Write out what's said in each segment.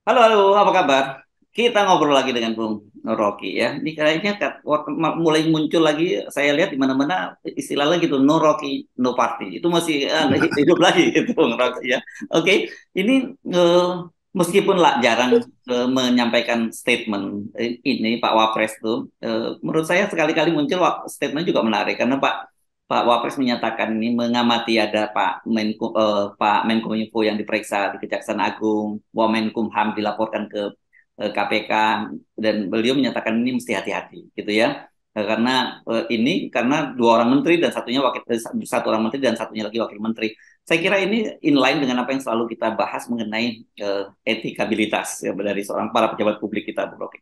Halo, halo, apa kabar? Kita ngobrol lagi dengan Bung Rocky ya. Ini kayaknya mulai muncul lagi, saya lihat di mana-mana istilahnya gitu, no Rocky, no party. Itu masih hidup lagi gitu, Bung Rocky ya. Oke, ini meskipun lah jarang menyampaikan statement ini Pak Wapres tuh, menurut saya sekali-kali muncul statement juga menarik karena Pak Wapres menyatakan ini mengamati ada Pak Menkominfo yang diperiksa di Kejaksaan Agung, Wamenkumham dilaporkan ke KPK, dan beliau menyatakan ini mesti hati-hati gitu ya. Karena dua orang menteri dan satu orang menteri dan satunya lagi wakil menteri. Saya kira ini inline dengan apa yang selalu kita bahas mengenai etikabilitas ya, dari seorang para pejabat publik kita, Bu Rocky.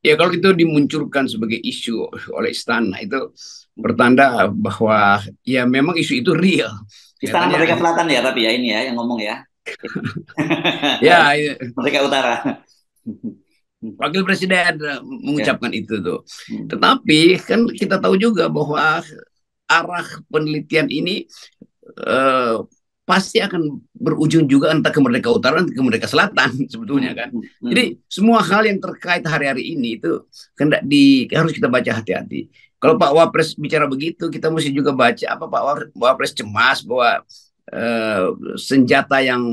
Ya, kalau itu dimunculkan sebagai isu oleh istana, itu bertanda bahwa ya memang isu itu real. Istana Kelihatannya Merdeka Selatan ya, tapi ya ini ya yang ngomong ya. ya Merdeka Utara. wakil presiden Ya. mengucapkan itu tuh. Hmm. Tetapi kan kita tahu juga bahwa arah penelitian ini eh, pasti akan berujung juga entah ke Merdeka Utara entah ke Merdeka Selatan sebetulnya kan. Hmm. Jadi semua hal yang terkait hari-hari ini itu harus kita baca hati-hati. Kalau Pak Wapres bicara begitu, kita mesti juga baca apa Pak Wapres cemas bahwa eh, senjata yang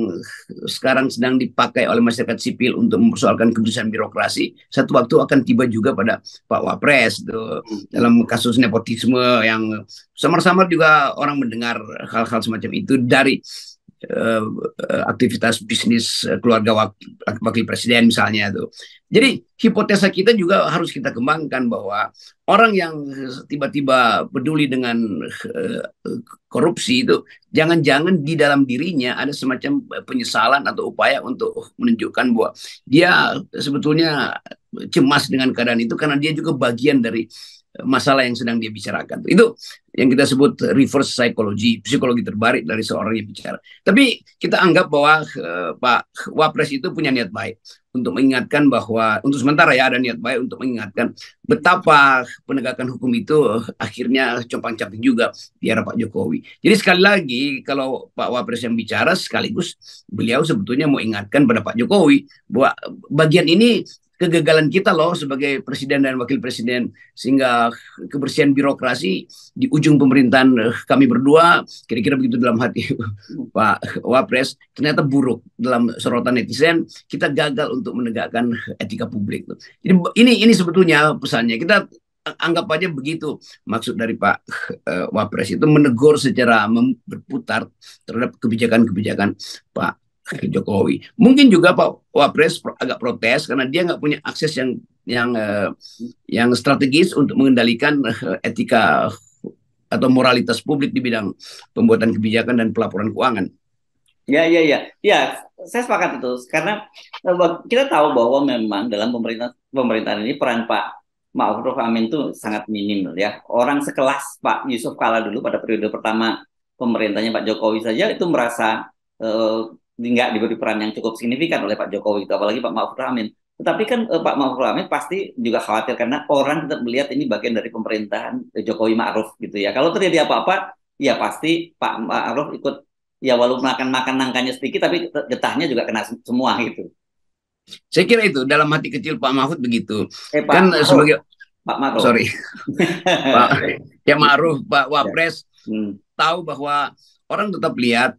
sekarang sedang dipakai oleh masyarakat sipil untuk mempersoalkan keputusan birokrasi, satu waktu akan tiba juga pada Pak Wapres tuh, Hmm. dalam kasus nepotisme yang samar-samar juga orang mendengar hal-hal semacam itu dari uh, aktivitas bisnis keluarga wakil presiden misalnya itu. Jadi hipotesa kita juga harus kita kembangkan bahwa orang yang tiba-tiba peduli dengan uh, korupsi itu jangan-jangan di dalam dirinya ada semacam penyesalan atau upaya untuk menunjukkan bahwa dia sebetulnya cemas dengan keadaan itu karena dia juga bagian dari masalah yang sedang dia bicarakan. Itu yang kita sebut reverse psychology, psikologi terbalik dari seorang yang bicara. Tapi kita anggap bahwa Pak Wapres itu punya niat baik untuk mengingatkan bahwa untuk sementara ya ada niat baik untuk mengingatkan betapa penegakan hukum itu akhirnya compang-camping juga di era Pak Jokowi. Jadi sekali lagi kalau Pak Wapres yang bicara sekaligus beliau sebetulnya mau ingatkan pada Pak Jokowi bahwa bagian ini kegagalan kita loh sebagai presiden dan wakil presiden sehingga kebersihan birokrasi di ujung pemerintahan kami berdua kira-kira begitu dalam hati Pak Wapres ternyata buruk dalam sorotan netizen kita gagal untuk menegakkan etika publik. Jadi ini sebetulnya pesannya kita anggap aja begitu maksud dari Pak Wapres itu menegur secara berputar terhadap kebijakan-kebijakan Pak Jokowi. Mungkin juga Pak Wapres agak protes karena dia nggak punya akses yang strategis untuk mengendalikan etika atau moralitas publik di bidang pembuatan kebijakan dan pelaporan keuangan. Ya, ya, ya, ya. Saya sepakat itu karena kita tahu bahwa memang dalam pemerintahan ini peran Pak Ma'ruf Amin itu sangat minim ya. Orang sekelas Pak Yusuf Kala dulu pada periode pertama pemerintahnya Pak Jokowi saja itu merasa eh, nggak diberi peran yang cukup signifikan oleh Pak Jokowi itu, apalagi Pak Ma'ruf Amin. Tetapi kan Pak Ma'ruf Amin pasti juga khawatir karena orang tetap melihat ini bagian dari pemerintahan Jokowi Ma'ruf gitu ya. Kalau terjadi apa-apa, ya pasti Pak Ma'ruf ikut. Ya walaupun makan makan nangkanya sedikit tapi getahnya juga kena semua gitu. Saya kira itu dalam hati kecil Pak Mahfud begitu. Pak Kan Maruf, sebagai Pak Maruf. sorry Pak ya Ma'ruf Pak Ya. Wapres Hmm. tahu bahwa orang tetap lihat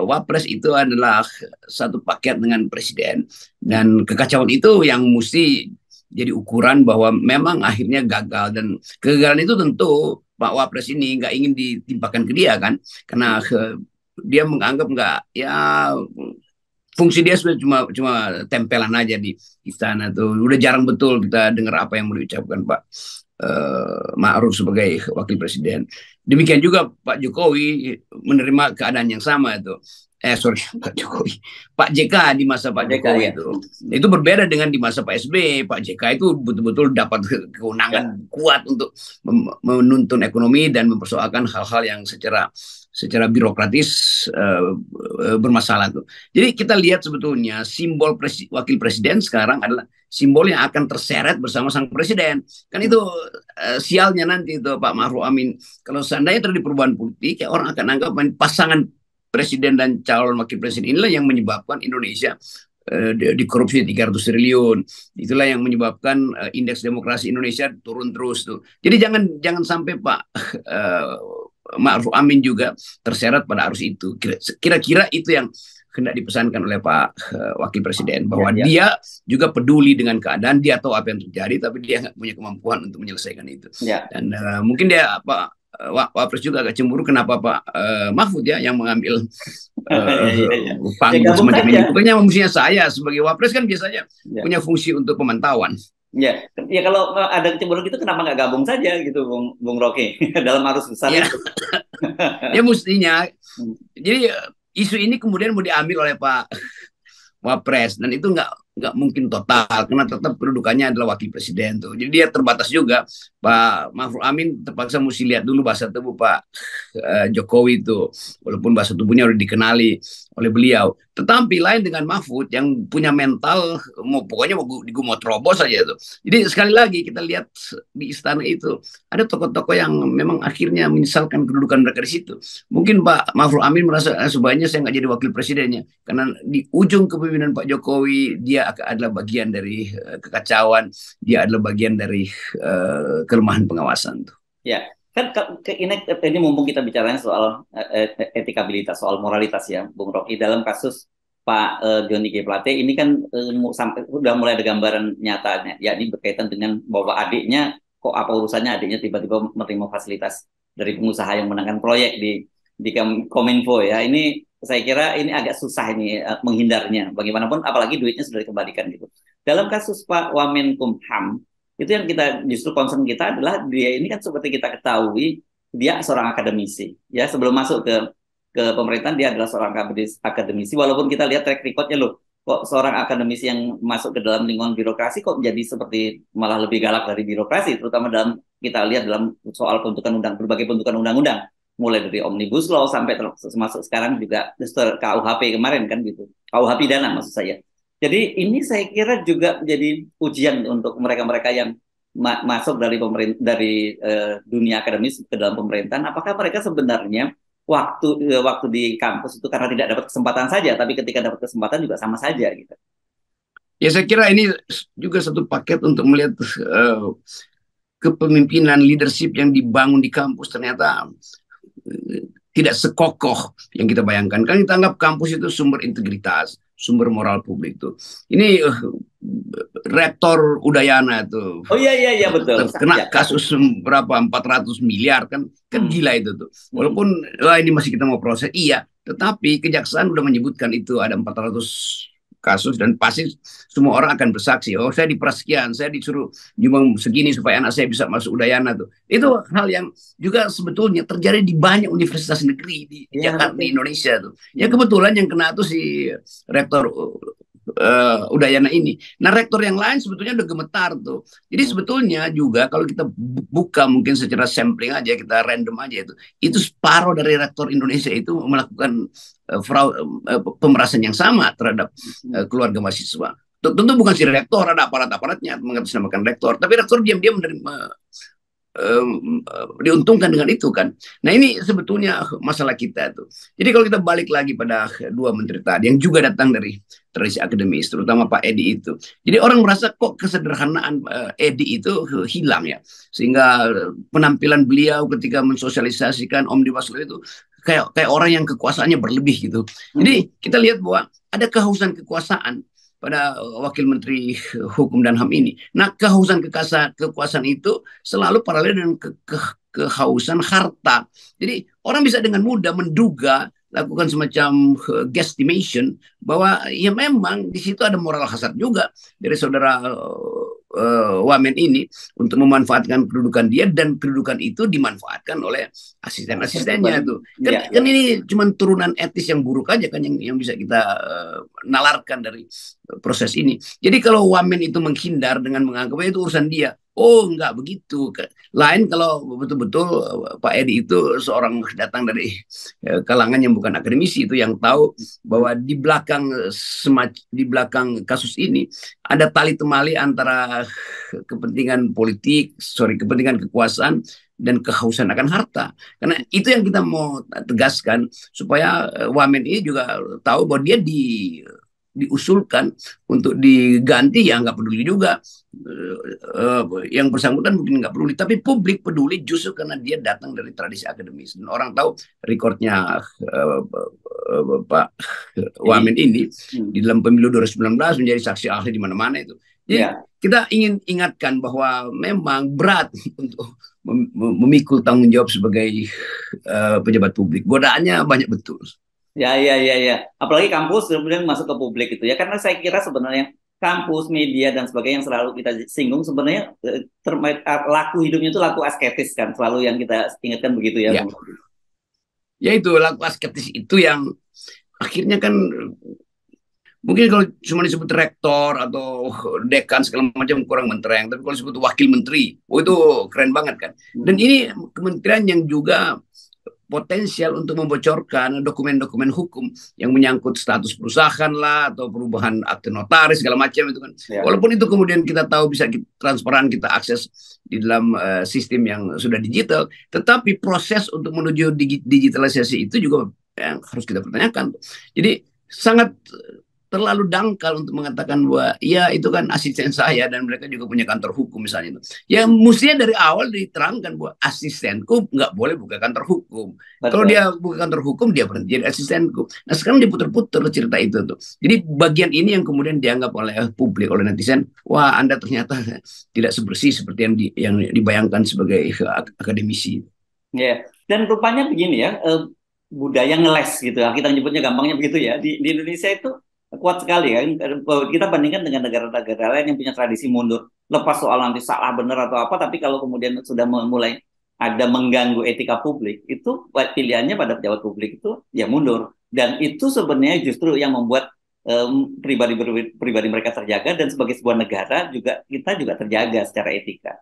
Wapres itu adalah satu paket dengan presiden dan kekacauan itu yang mesti jadi ukuran bahwa memang akhirnya gagal dan kegagalan itu tentu Pak Wapres ini nggak ingin ditimpakan ke dia kan karena dia menganggap nggak ya fungsi dia sudah cuma cuma tempelan aja di istana tuh udah jarang betul kita dengar apa yang mau diucapkan Pak Ma'ruf sebagai wakil presiden. Demikian juga Pak Jokowi menerima keadaan yang sama itu. Sorry, Pak Jokowi. Pak JK di masa Pak Pak JK Jokowi ya. itu. Hmm. Itu berbeda dengan di masa Pak SB. Pak JK itu betul-betul dapat Ya. kewenangan kuat untuk menuntun ekonomi dan mempersoalkan hal-hal yang secara birokratis bermasalah tuh. Jadi kita lihat sebetulnya simbol wakil presiden sekarang adalah simbol yang akan terseret bersama sang presiden. Kan Hmm. itu sialnya nanti itu Pak Ma'ruf Amin. Kalau seandainya terjadi perubahan politik, ya orang akan anggap pasangan presiden dan calon wakil presiden inilah yang menyebabkan Indonesia dikorupsi 300 triliun. Itulah yang menyebabkan indeks demokrasi Indonesia turun terus tuh. Jadi jangan sampai Pak Ma'ruf Amin juga terseret pada arus itu. Kira-kira itu yang hendak dipesankan oleh Pak Wakil Presiden, bahwa dia juga peduli dengan keadaan, dia tahu apa yang terjadi, tapi dia nggak punya kemampuan untuk menyelesaikan itu. Dan mungkin dia Pak Wapres juga agak cemburu kenapa Pak Mahfud ya yang mengambil panggung semacam ini. Pokoknya fungsinya saya sebagai Wapres kan biasanya punya fungsi untuk pemantauan. Ya kalau ada cemburu gitu kenapa nggak gabung saja gitu, Bung Rocky dalam arus besar itu. Ya mestinya. Jadi isu ini kemudian mau diambil oleh Pak Wapres, dan itu nggak mungkin total karena tetap kedudukannya adalah wakil presiden tuh. Jadi dia terbatas juga. Pak Ma'ruf Amin terpaksa mesti lihat dulu bahasa tubuh Pak Jokowi itu, walaupun bahasa tubuhnya udah dikenali oleh beliau. Tetapi lain dengan Mahfud yang punya mental pokoknya mau terobos saja itu. Jadi sekali lagi kita lihat di istana itu ada tokoh-tokoh yang memang akhirnya menyesalkan kedudukan mereka di situ. Mungkin Pak Ma'ruf Amin merasa sebaiknya saya nggak jadi wakil presidennya karena di ujung kepemimpinan Pak Jokowi dia adalah bagian dari kekacauan, dia adalah bagian dari kelemahan pengawasan tuh. Ya, kan ini mumpung kita bicaranya soal etikabilitas, soal moralitas ya, Bung Rocky, dalam kasus Pak Johnny G. Plate ini kan sampai udah mulai ada gambaran nyatanya, yakni berkaitan dengan bahwa adiknya, kok apa urusannya adiknya tiba-tiba menerima fasilitas dari pengusaha yang menangkan proyek di Kominfo ya. Ini saya kira ini agak susah ini menghindarnya. Bagaimanapun apalagi duitnya sudah dikembalikan gitu. Dalam kasus Pak Wamenkumham itu yang kita justru concern kita adalah dia ini kan seperti kita ketahui dia seorang akademisi ya, sebelum masuk ke pemerintahan dia adalah seorang akademisi, walaupun kita lihat track recordnya loh, kok seorang akademisi yang masuk ke dalam lingkungan birokrasi kok menjadi seperti malah lebih galak dari birokrasi, terutama dalam kita lihat dalam soal berbagai bentukan undang-undang, mulai dari Omnibus Law sampai termasuk sekarang juga KUHP kemarin kan gitu, KUH pidana maksud saya. Jadi ini saya kira juga menjadi ujian untuk mereka-mereka yang masuk dari dunia akademis ke dalam pemerintahan. Apakah mereka sebenarnya waktu di kampus itu karena tidak dapat kesempatan saja, tapi ketika dapat kesempatan juga sama saja gitu. Ya saya kira ini juga satu paket untuk melihat kepemimpinan leadership yang dibangun di kampus ternyata tidak sekokoh yang kita bayangkan. Kan kita anggap kampus itu sumber integritas, sumber moral publik tuh. Ini rektor Udayana tuh. Oh iya betul. Kena kasus berapa 400 miliar kan gila itu tuh. Walaupun ini masih kita mau proses, iya, tetapi kejaksaan udah menyebutkan itu ada 400 kasus dan pasti semua orang akan bersaksi. Oh, saya dipersekian, saya disuruh nyumbang segini supaya anak saya bisa masuk Udayana tuh. Itu hal yang juga sebetulnya terjadi di banyak universitas negeri di Jakarta, di Indonesia tuh. Ya kebetulan yang kena tuh si rektor Udayana ini. Nah rektor yang lain sebetulnya udah gemetar tuh. Jadi sebetulnya juga kalau kita buka mungkin secara sampling aja, kita random aja itu separuh dari rektor Indonesia itu melakukan pemerasan yang sama terhadap keluarga mahasiswa. Tentu bukan si rektor, ada aparat-aparatnya mengatasnamakan rektor, tapi rektor diam-diam menerima diuntungkan dengan itu kan. Nah ini sebetulnya masalah kita tuh. Jadi kalau kita balik lagi pada dua menteri tadi yang juga datang dari tradisi akademis, terutama Pak Edi itu. Jadi orang merasa kok kesederhanaan Edi itu hilang ya, sehingga penampilan beliau ketika mensosialisasikan Omnibus Law itu kayak orang yang kekuasaannya berlebih gitu. Jadi kita lihat bahwa ada kehausan kekuasaan pada Wakil Menteri Hukum dan HAM ini. Nah, kehausan kekuasaan itu selalu paralel dengan kehausan harta. Jadi orang bisa dengan mudah menduga, lakukan semacam guesstimation bahwa ya memang di situ ada moral hasad juga dari saudara Wamen ini untuk memanfaatkan kedudukan dia, dan kedudukan itu dimanfaatkan oleh asisten-asistennya tuh. Kan ini cuma turunan etis yang buruk aja kan yang bisa kita nalarkan dari proses ini. Jadi kalau Wamen itu menghindar dengan menganggap itu urusan dia, oh enggak begitu. Lain kalau betul-betul Pak Edi itu seorang datang dari kalangan yang bukan akademisi, itu yang tahu bahwa di belakang kasus ini ada tali temali antara kepentingan kekuasaan dan kehausan akan harta. Karena itu yang kita mau tegaskan supaya wamen ini juga tahu bahwa dia diusulkan untuk diganti, ya nggak peduli juga yang bersangkutan, mungkin nggak peduli, tapi publik peduli justru karena dia datang dari tradisi akademis dan orang tahu rekornya Pak Wamen ini di dalam pemilu 2019 menjadi saksi ahli di mana-mana itu. Jadi kita ingin ingatkan bahwa memang berat untuk memikul tanggung jawab sebagai pejabat publik. Godaannya banyak betul. Ya. Apalagi kampus kemudian masuk ke publik itu ya. Karena saya kira sebenarnya kampus, media dan sebagainya yang selalu kita singgung sebenarnya laku hidupnya itu laku asketis kan, selalu yang kita ingatkan begitu ya. Ya itu laku asketis itu yang akhirnya kan mungkin kalau cuma disebut rektor atau dekan segala macam kurang mentereng, tapi kalau disebut wakil menteri, itu keren banget kan. Dan ini kementerian yang juga potensial untuk membocorkan dokumen-dokumen hukum yang menyangkut status perusahaan lah atau perubahan akte notaris segala macam itu kan. Walaupun itu kemudian kita tahu bisa transparan, kita akses di dalam sistem yang sudah digital, tetapi proses untuk menuju digitalisasi itu juga yang harus kita pertanyakan. Jadi sangat terlalu dangkal untuk mengatakan bahwa ya itu kan asisten saya dan mereka juga punya kantor hukum misalnya. Ya mestinya dari awal diterangkan bahwa asistenku nggak boleh buka kantor hukum. Betul. Kalau dia buka kantor hukum dia berhenti jadi asistenku. Nah sekarang diputar-putar cerita itu tuh. Jadi bagian ini yang kemudian dianggap oleh publik, oleh netizen, wah Anda ternyata tidak sebersih seperti yang dibayangkan sebagai akademisi. Ya, dan rupanya begini ya, budaya ngeles gitu. Kita nyebutnya gampangnya begitu ya. Di Indonesia itu kuat sekali ya. Kita bandingkan dengan negara-negara lain yang punya tradisi mundur. Lepas soal nanti salah benar atau apa, tapi kalau kemudian sudah mulai ada mengganggu etika publik, itu pilihannya pada pejabat publik itu ya mundur. Dan itu sebenarnya justru yang membuat pribadi mereka terjaga, dan sebagai sebuah negara juga kita juga terjaga secara etika.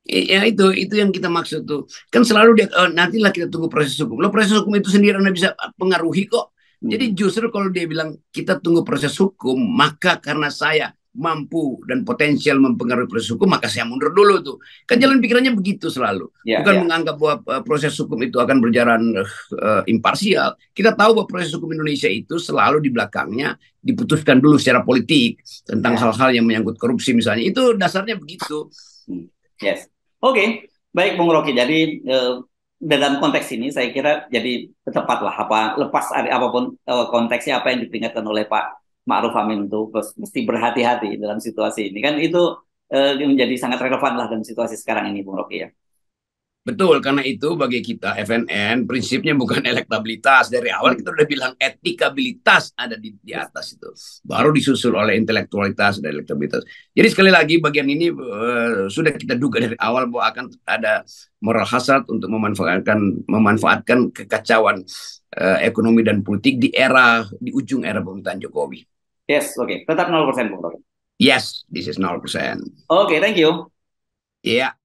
Ya itu yang kita maksud tuh. Kan selalu dia nantilah kita tunggu proses hukum. Lo proses hukum itu sendiri Anda bisa pengaruhi kok. Jadi justru kalau dia bilang kita tunggu proses hukum, maka karena saya mampu dan potensial mempengaruhi proses hukum, maka saya mundur dulu tuh. Kan jalan pikirannya begitu selalu. Bukan menganggap bahwa proses hukum itu akan berjalan imparsial. Kita tahu bahwa proses hukum Indonesia itu selalu di belakangnya diputuskan dulu secara politik tentang hal-hal yang menyangkut korupsi misalnya. Itu dasarnya begitu. Yes. Oke. Baik Bung Rocky. Jadi dalam konteks ini saya kira jadi tepat lah lepas apapun konteksnya apa yang diperingatkan oleh Pak Ma'ruf Amin itu mesti berhati-hati dalam situasi ini kan, itu menjadi sangat relevan lah dalam situasi sekarang ini Bung Rocky ya. Betul, karena itu bagi kita FNN prinsipnya bukan elektabilitas. Dari awal kita udah bilang etikabilitas ada di atas itu. Baru disusul oleh intelektualitas dan elektabilitas. Jadi sekali lagi bagian ini sudah kita duga dari awal bahwa akan ada moral hazard untuk memanfaatkan kekacauan ekonomi dan politik di ujung era pemerintahan Jokowi. Yes, oke. Tetap 0% Bung Rocky. Yes, this is 0%. Oke, thank you. Iya. Yeah.